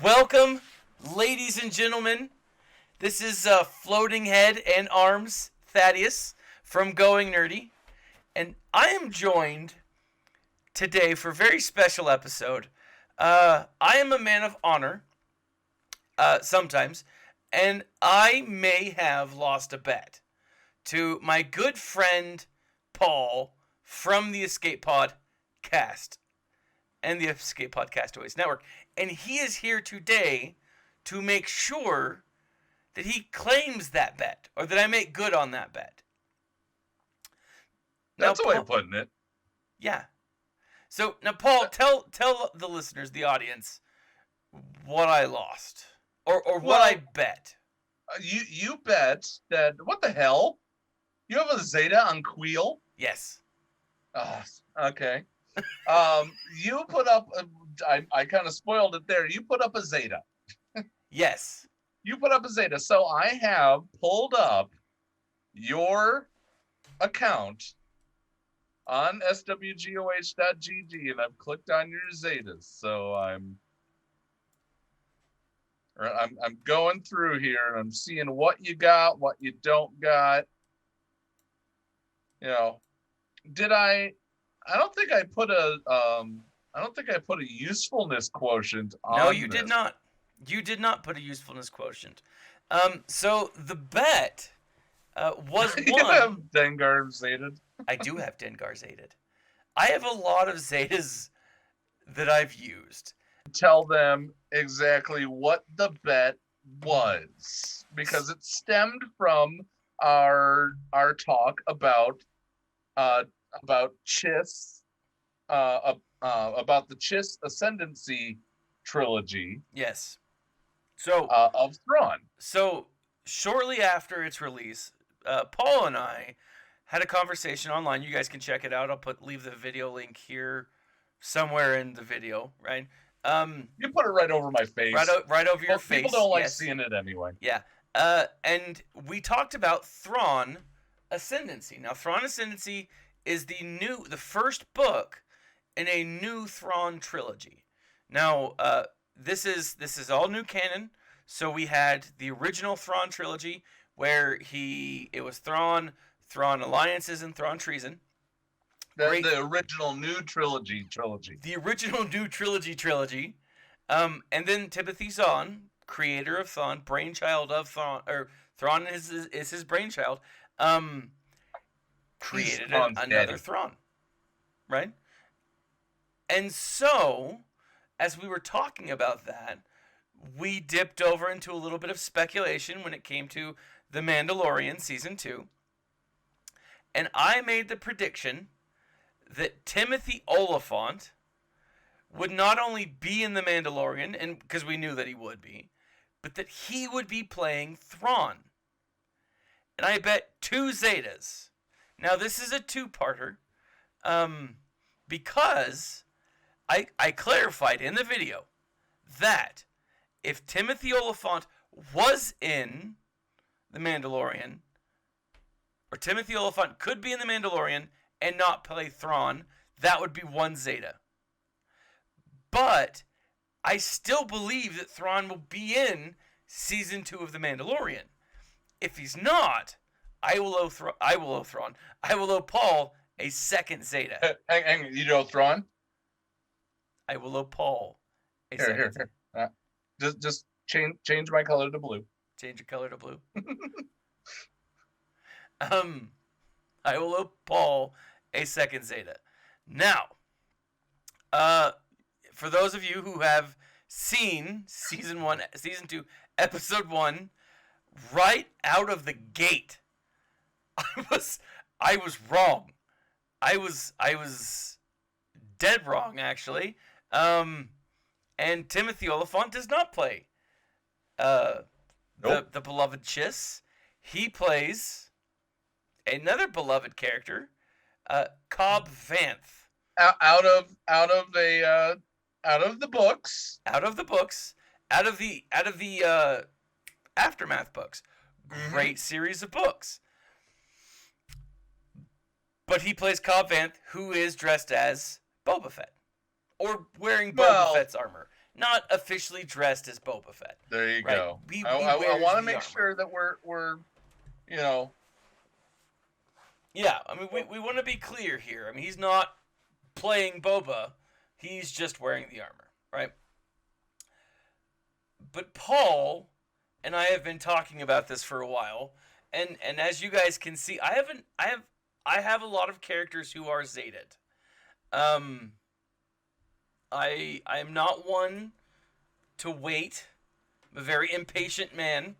Welcome, ladies and gentlemen. This is Floating Head and Arms Thaddeus from Going Nerdy, and I am joined today for a very special episode. I am a man of honor, sometimes, and I may have lost a bet to my good friend Paul from the Escape Pod cast and the Escape Pod Castaways Network. And he is here today to make sure that he claims that bet, or that I make good on that bet. That's a way of putting it. Yeah. So now, Paul, tell the listeners, the audience, what I lost, or what I bet. You bet that, what the hell? You have a Zeta on Queel? Yes. Okay. You put up. I kind of spoiled it there. You put up a Zeta. Yes. You put up a Zeta. So I have pulled up your account on SWGOH.GG, and I've clicked on your Zetas. So I'm going through here, and I'm seeing what you got, what you don't got. You know, did I don't think I put a usefulness quotient on. No, you did not. You did not put a usefulness quotient. So the bet was You one. have Dengar Zeted. I do have Dengar Zeted. I have a lot of Zetas that I've used. Tell them exactly what the bet was, because it stemmed from our talk about Chiss, about the Chiss Ascendency trilogy. Yes. So of Thrawn. So shortly after its release, Paul and I had a conversation online. You guys can check it out. I'll leave the video link here somewhere in the video, right? You put it right over my face. Right over your face. People don't like seeing it anyway. Yeah. And we talked about Thrawn Ascendency. Now, Thrawn Ascendency is the first book in a new Thrawn trilogy. Now, this is all new canon. So we had the original Thrawn trilogy, where it was Thrawn Alliances, and Thrawn Treason. The original new trilogy. The original new trilogy. And then TImothy Zahn, creator of Thrawn, brainchild of Thrawn, or Thrawn is his brainchild, created another Thrawn, right? And so, as we were talking about that, we dipped over into a little bit of speculation when it came to The Mandalorian Season 2. And I made the prediction that TImothy Olyphant would not only be in The Mandalorian, and because we knew that he would be, but that he would be playing Thrawn. And I bet 2 Zetas. Now, this is a two-parter, because I clarified in the video that if TImothy Olyphant was in The Mandalorian, or TImothy Olyphant could be in The Mandalorian and not play Thrawn, that would be 1 Zeta. But I still believe that Thrawn will be in Season 2 of The Mandalorian. If he's not, I will owe Paul a 2nd Zeta. Hang on, you know Thrawn? I will owe Paul a second Zeta. Just change my color to blue. Change your color to blue. I will owe Paul a 2nd Zeta. Now, for those of you who have seen Season 2, Episode 1, right out of the gate, I was wrong. I was dead wrong, actually. And TImothy Olyphant does not play the beloved Chiss. He plays another beloved character, Cobb Vanth. Out of the books. Out of the Aftermath books. Mm-hmm. Great series of books. But he plays Cobb Vanth, who is dressed as Boba Fett, or wearing Boba Fett's armor. not officially dressed as Boba Fett. There you right? go. He I wears want to the make armor. sure that we're you know. Yeah, I mean, we want to be clear here. I mean, he's not playing Boba. He's just wearing the armor, right? But Paul and I have been talking about this for a while, and as you guys can see, I have a lot of characters who are Zetaed. I am not one to wait. I'm a very impatient man,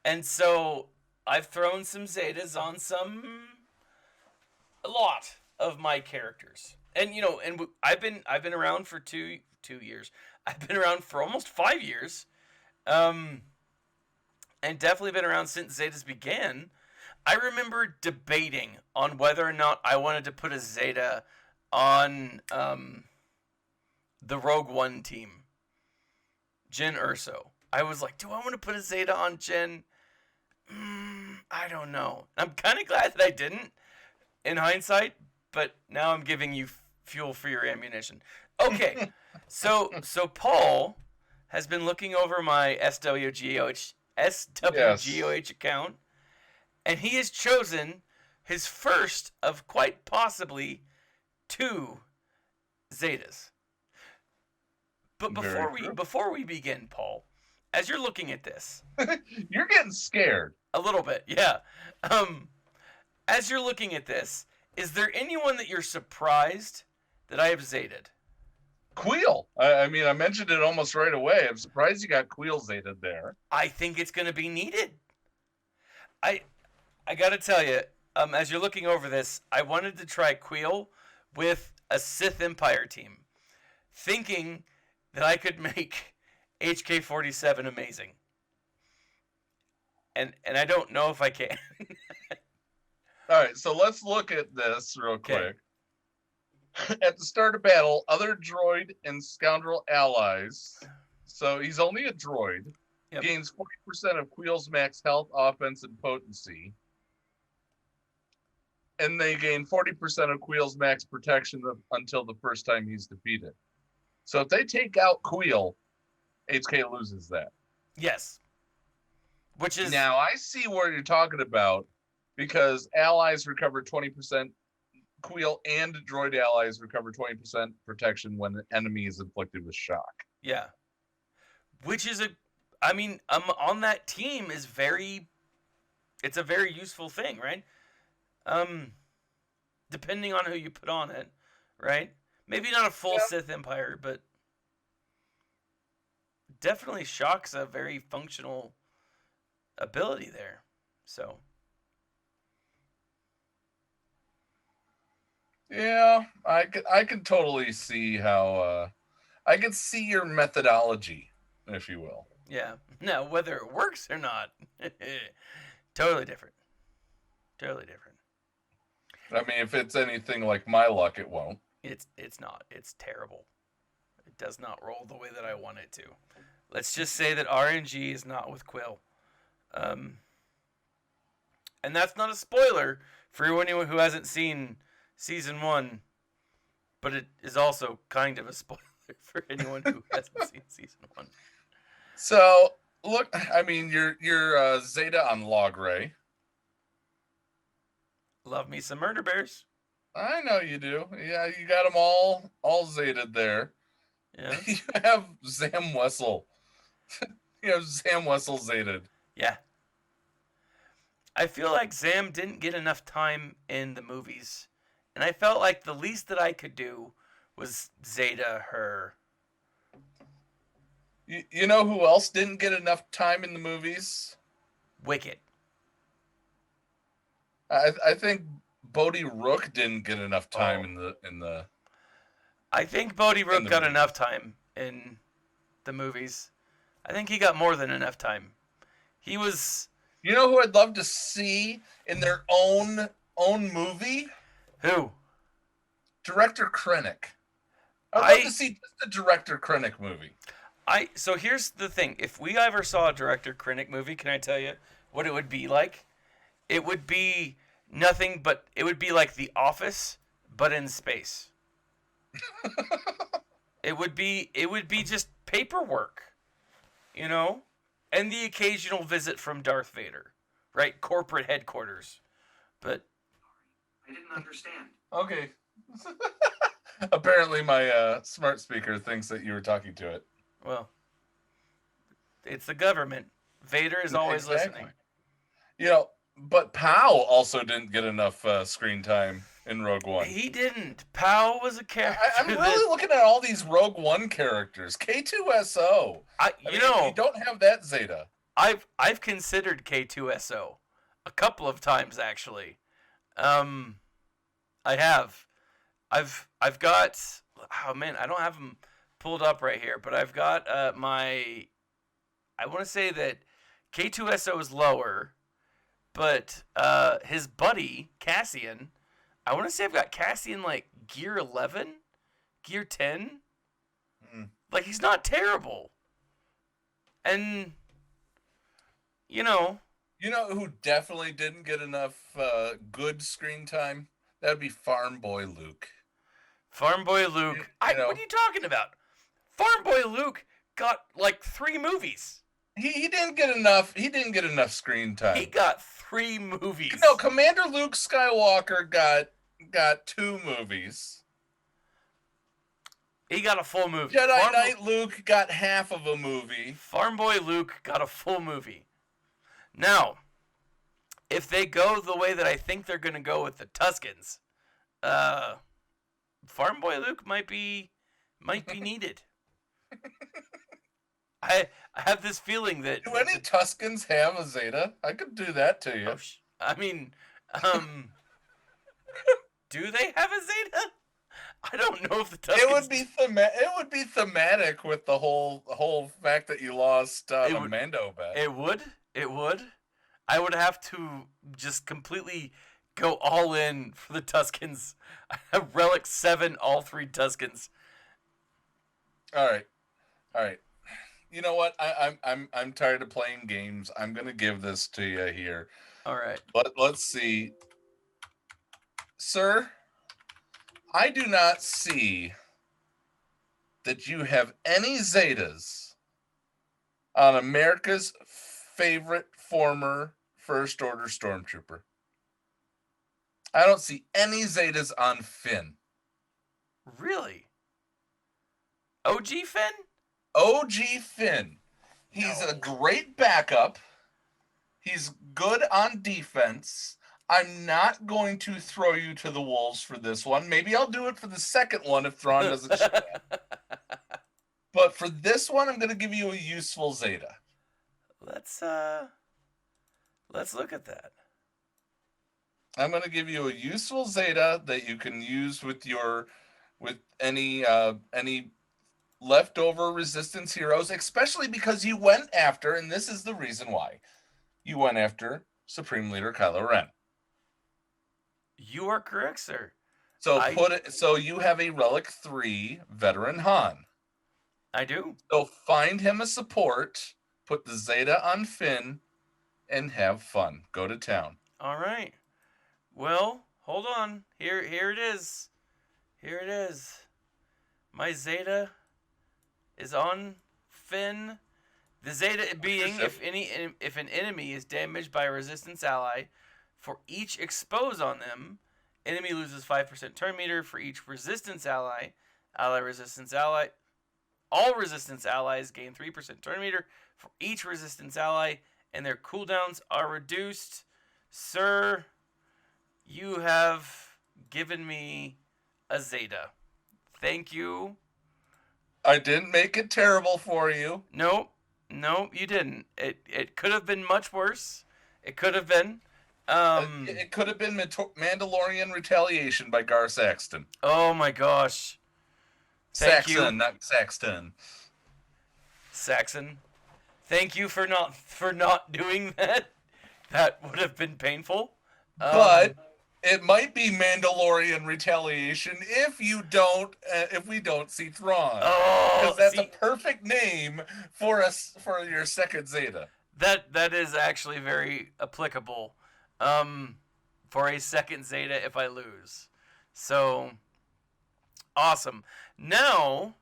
and so I've thrown some Zetas on a lot of my characters. And I've been around for 2 years. I've been around for almost 5 years. And definitely been around since Zetas began. I remember debating on whether or not I wanted to put a Zeta on the Rogue One team, Jyn Erso. I was like, do I want to put a Zeta on Jyn? I don't know. I'm kind of glad that I didn't, in hindsight, but now I'm giving you fuel for your ammunition. Okay, so Paul has been looking over my SWGOH account, and he has chosen his first of quite possibly 2 Zetas. But before we begin, Paul, as you're looking at this, you're getting scared a little bit, yeah. As you're looking at this, is there anyone that you're surprised that I have Zetaed? Queel. I mean, I mentioned it almost right away. I'm surprised you got Queel Zetaed there. I think it's going to be needed. I got to tell you, as you're looking over this, I wanted to try Queel with a Sith Empire team, thinking that I could make HK-47 amazing. And I don't know if I can. All right, so let's look at this real quick. At the start of battle, other droid and scoundrel allies, so he's only a droid, gains 40% of Queel's max health, offense, and potency. And they gain 40% of Queel's max protection until the first time he's defeated. So if they take out Queel, HK loses that. Yes. Which is... Now, I see what you're talking about, because allies recover 20%, Queel and droid allies recover 20% protection when the enemy is inflicted with shock. Yeah. Which is on that team is it's a very useful thing, right? Depending on who you put on it, right? Maybe not a full Sith Empire, but definitely shock's a very functional ability there. So yeah, I could totally see how I could see your methodology, if you will. Yeah. Now, whether it works or not, totally different. Totally different. I mean, if it's anything like my luck, it won't. It's not. It's terrible. It does not roll the way that I want it to. Let's just say that RNG is not with Quill. And that's not a spoiler for anyone who hasn't seen Season 1, but it is also kind of a spoiler for anyone who hasn't seen Season 1. So, look, I mean, you're Zeta on Logray. Love me some murder bears. I know you do. Yeah, you got them all Zetaed there. Yeah. You have Zam Wessel. You have Zam Wessel Zetaed. Yeah. I feel like Zam didn't get enough time in the movies. And I felt like the least that I could do was Zeta her. You know who else didn't get enough time in the movies? Wicket. I think Bodhi Rook didn't get enough time in the. I think Bodhi Rook got enough time in the movies. I think he got more than enough time. He was. You know who I'd love to see in their own movie? Who? Director Krennic. I'd love to see just a Director Krennic movie. So here's the thing. If we ever saw a Director Krennic movie, can I tell you what it would be like? It would be nothing but... It would be like The Office, but in space. It would be just paperwork, you know, and the occasional visit from Darth Vader, right? Corporate headquarters. But I didn't understand. Okay. Apparently, my smart speaker thinks that you were talking to it. Well, it's the government. Vader is always listening. But Pow also didn't get enough screen time in Rogue One. He didn't. Pow was a character. I'm really looking at all these Rogue One characters. K2SO. You don't have that Zeta. I've considered K2SO a couple of times actually. I have. I've got. Oh man, I don't have them pulled up right here, but I've got my. I want to say that K2SO is lower, but his buddy Cassian. I want to say I've got Cassian like gear 11, gear 10. Like he's not terrible. And you know who definitely didn't get enough good screen time? That'd be Farm Boy Luke. Farm Boy Luke. What are you talking about? Farm Boy Luke got like 3 movies. He didn't get enough. He didn't get enough screen time. He got 3 movies. No, Commander Luke Skywalker got 2 movies. He got a full movie. Jedi Knight Luke got half of a movie. Farm Boy Luke got a full movie. Now, if they go the way that I think they're going to go with the Tuskens, Farm Boy Luke might be needed. I have this feeling that... Do any Tuskens have a Zeta? I could do that to you. I mean, do they have a Zeta? I don't know if the Tuskens... It would be thematic with the whole fact that you lost a Mando bet. It would. I would have to just completely go all in for the Tuskens. I have Relic 7, all 3 Tuskens. All right. You know what? I'm tired of playing games. I'm gonna give this to you here. All right. But let's see, sir. I do not see that you have any Zetas on America's favorite former First Order Stormtrooper. I don't see any Zetas on Finn. Really? OG Finn? OG Finn. He's a great backup. He's good on defense. I'm not going to throw you to the wolves for this one. Maybe I'll do it for the second one if Thrawn doesn't show up. But for this one, I'm going to give you a useful Zeta. Let's look at that. I'm going to give you a useful Zeta that you can use with any leftover Resistance heroes, especially because you went after, and this is the reason why, you went after Supreme Leader Kylo Ren. You are correct, sir. So you have a Relic 3 veteran Han. I do. So find him a support, put the Zeta on Finn, and have fun. Go to town. All right. Well, hold on. Here it is. Here it is. My Zeta is on Finn. The Zeta being if an enemy is damaged by a Resistance ally, for each expose on them, enemy loses 5% turn meter. For each Resistance ally, Resistance ally, all Resistance allies gain 3% turn meter. For each Resistance ally, and their cooldowns are reduced. Sir, you have given me a Zeta. Thank you. I didn't make it terrible for you. Nope, you didn't. It could have been much worse. It could have been. It could have been Mandalorian Retaliation by Gar Saxton. Oh my gosh. Saxon, not Saxton. Saxon. Thank you for not doing that. That would have been painful. But it might be Mandalorian Retaliation if we don't see Thrawn. Oh, because that's a perfect name for your second Zeta. That is actually very applicable. For a second Zeta if I lose. So awesome. Now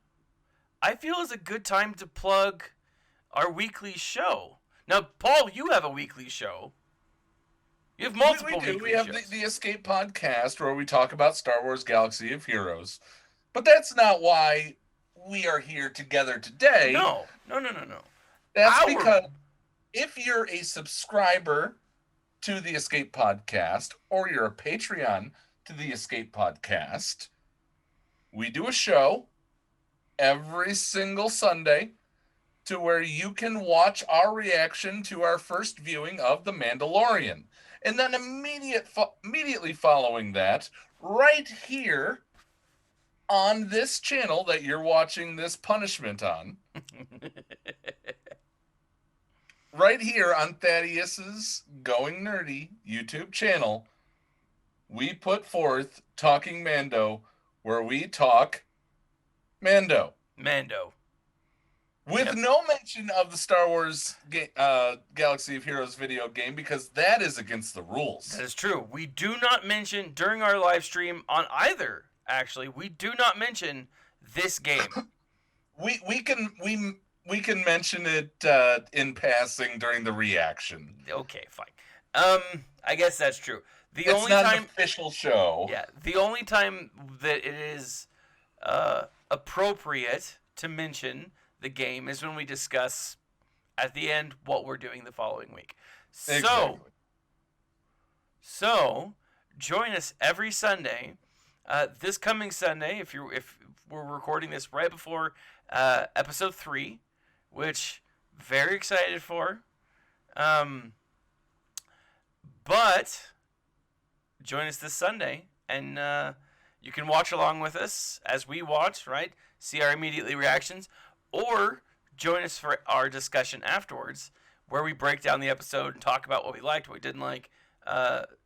I feel is a good time to plug our weekly show. Now, Paul, you have a weekly show. You have multiple we do. weekly We have shows. the Escape podcast where we talk about Star Wars Galaxy of Heroes. But that's not why we are here together today. No. That's because if you're a subscriber to the Escape podcast or you're a Patreon to the Escape podcast, we do a show every single Sunday to where you can watch our reaction to our first viewing of The Mandalorian. And then immediately following that, right here on this channel that you're watching this punishment on, right here on Thaddeus's Going Nerdy YouTube channel, we put forth Talking Mando, where we talk Mando. With no mention of the Star Wars Galaxy of Heroes video game, because that is against the rules. That is true. We do not mention during our live stream on either, actually, we do not mention this game. we can mention it in passing during the reaction. Okay, fine. I guess that's true. It's not an official show. Yeah, the only time that it is appropriate to mention the game is when we discuss at the end what we're doing the following week. Exactly. So join us every Sunday. This coming Sunday, if we're recording this right before episode 3, which very excited for. But join us this Sunday, and you can watch along with us as we watch, right? See our immediately reactions, or join us for our discussion afterwards, where we break down the episode and talk about what we liked, what we didn't like,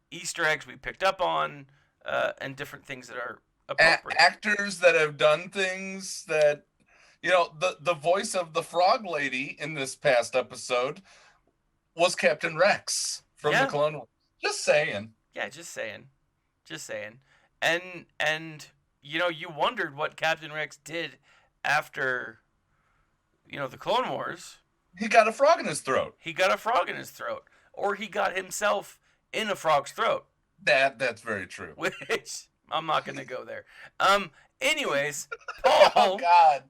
Easter eggs we picked up on, and different things that are appropriate. Actors that have done things that, the voice of the frog lady in this past episode was Captain Rex from the Clone Wars. Just saying. Yeah, just saying. And you wondered what Captain Rex did after, the Clone Wars. He got a frog in his throat. Or he got himself in a frog's throat. That's very true. Which, I'm not going to go there. Anyways, Paul. Oh, God.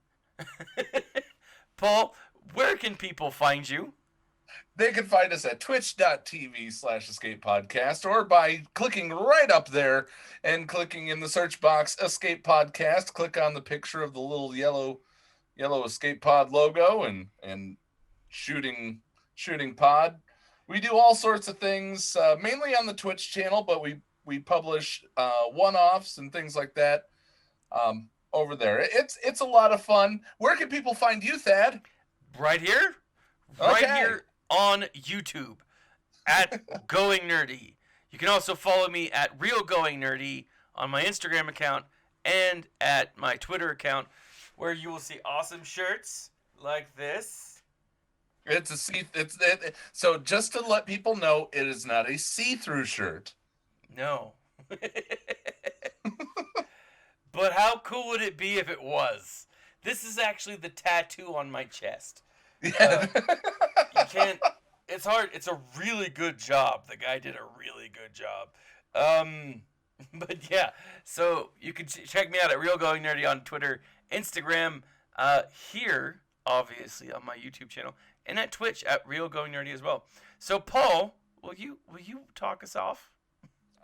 Paul, where can people find you? They can find us at twitch.tv/Escape Podcast, or by clicking right up there and clicking in the search box Escape Podcast. Click on the picture of the little yellow Escape Pod logo and shooting pod. We do all sorts of things, mainly on the Twitch channel, but we publish one-offs and things like that over there. It's a lot of fun. Where can people find you, Thad? Right here. Okay. Right here on YouTube at Going Nerdy. You can also follow me at Real Going Nerdy on my Instagram account and at my Twitter account, where you will see awesome shirts like this. So just to let people know, it is not a see-through shirt. No. But how cool would it be if it was? This is actually the tattoo on my chest. Yeah. You can't. It's hard. It's a really good job. The guy did a really good job. But yeah, so you can check me out at Real Going Nerdy on Twitter, Instagram, here obviously on my YouTube channel, and at Twitch at Real Going Nerdy as well. So Paul, will you talk us off?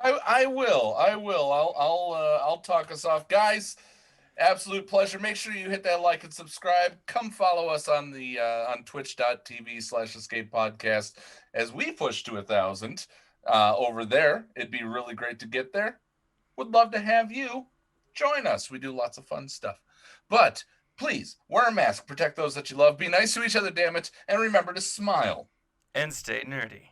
I will. I'll talk us off, guys. Absolute pleasure. Make sure you hit that like and subscribe. Come follow us on the on twitch.tv/Escape Podcast as we push to 1,000 over there. It'd be really great to get there. Would love to have you join us. We do lots of fun stuff. But please wear a mask, protect those that you love, be nice to each other, damn it, and remember to smile and stay nerdy.